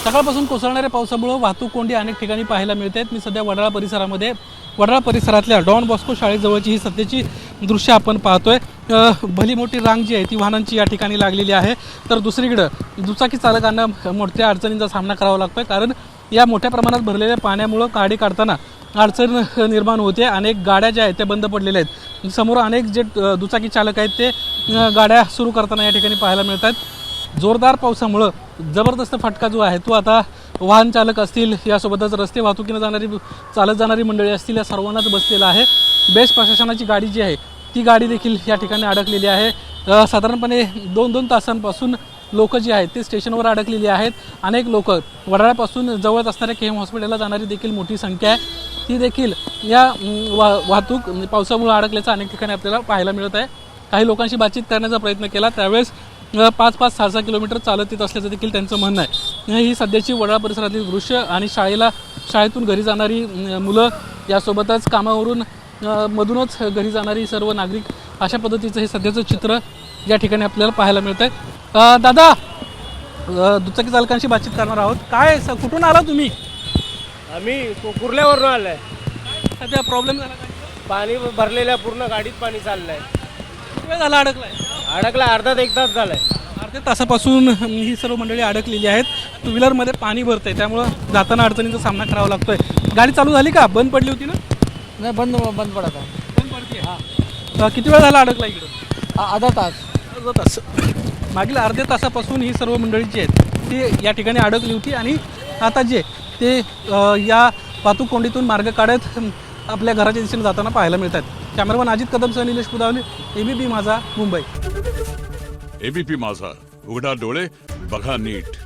सकाळपासून कोसळणाऱ्या पावसामुळे वाहतूक कोंडी अनेक ठिकाणी पाहायला मिळते। मी सध्या वडाळा परिसरातल्या डॉन बॉस्को शाळेजवळची ही सध्याची दृश्य आपण पाहतोय। भली मोठी रांग जी आहे ती वाहनांची या ठिकाणी लागलेली आहे। तर दुसरीकडे दुचाकी चालकांना मोठ्या अडचणींचा सामना करावा लागतोय, कारण या मोठ्या प्रमाणात भरलेल्या पाण्यामुळे गाडी काढताना अडचण निर्माण होते। अनेक गाड्या ज्या आहेत त्या बंद पडलेल्या आहेत। समोर अनेक जे दुचाकी चालक आहेत ते गाड्या सुरू करताना या ठिकाणी पाहायला मिळतात। जोरदार पावसामुळे जबरदस्त फटका जो आहे तो आता वाहन चालक असतील, यासोबतच रस्ते वाहतुकीने चालत जाणारी मंडळी असतील, या सर्वांनाच बसलेला आहे। बेस्ट प्रशासनाची गाडी जी आहे ती गाडी देखील या ठिकाणी अडकलेली आहे। साधारणपणे 2-2 तासांपासून लोक जी आहेत ते स्टेशनवर अडकलेली आहेत। अनेक लोक वडाळ्यापासून जवळ असणाऱ्या केम हॉस्पिटलला जाणारी देखील मोठी संख्या आहे, ती देखील या वाहतूक पावसामुळे अडकल्याचं अनेक ठिकाणी आपल्याला पाहायला मिळत आहे। काही लोकांशी बातचीत करण्याचा प्रयत्न केला त्यावेळेस 5-5, 6-6 किलोमीटर चालत येत असल्याचं देखील त्यांचं म्हणणं आहे। ही सध्याची वडाळा परिसरातील दृश्य आणि शाळेतून घरी जाणारी मुलं, यासोबतच कामावरून मधूनच घरी जाणारी सर्व नागरिक, अशा पद्धतीचं हे सध्याचं चित्र या ठिकाणी आपल्याला पाहायला मिळत आहे। दादा, दुचाकी चालकांशी बातचीत करणार आहोत। काय कुठून आला तुम्ही? आम्ही कुर्ल्यावरून आलोय। सध्या प्रॉब्लेम झाला काय? पाणी भरलेल्या पूर्ण गाडीत पाणी चाललंय। किती वेळ झाला अडकलाय? अडकला अर्धा ते 1 तास झालाय। अर्ध्या तासापासून ही सर्व मंडळी अडकलेली आहेत। टू व्हीलरमध्ये पाणी भरतंय, त्यामुळं जाताना अडचणींचा सामना करावा लागतोय। गाडी चालू झाली का? बंद पडली होती ना? नाही, बंद पडत आहे। बंद पडते। हां, किती वेळ झाला अडकला इकडं? अर्धा तास। अर्धा तास। मागील अर्ध्या तासापासून ही सर्व मंडळी जी आहेत ती या ठिकाणी अडकली होती आणि आता जे ते या वाहतूक कोंडीतून मार्ग काढत आपल्या घराच्या दिशेने जाताना पाहायला मिळतात। कॅमेरामन अजित कदमसह निलेश पुदावले, एबीपी माझा, मुंबई। एबीपी माझा, उघडा डोळे बघा नीट।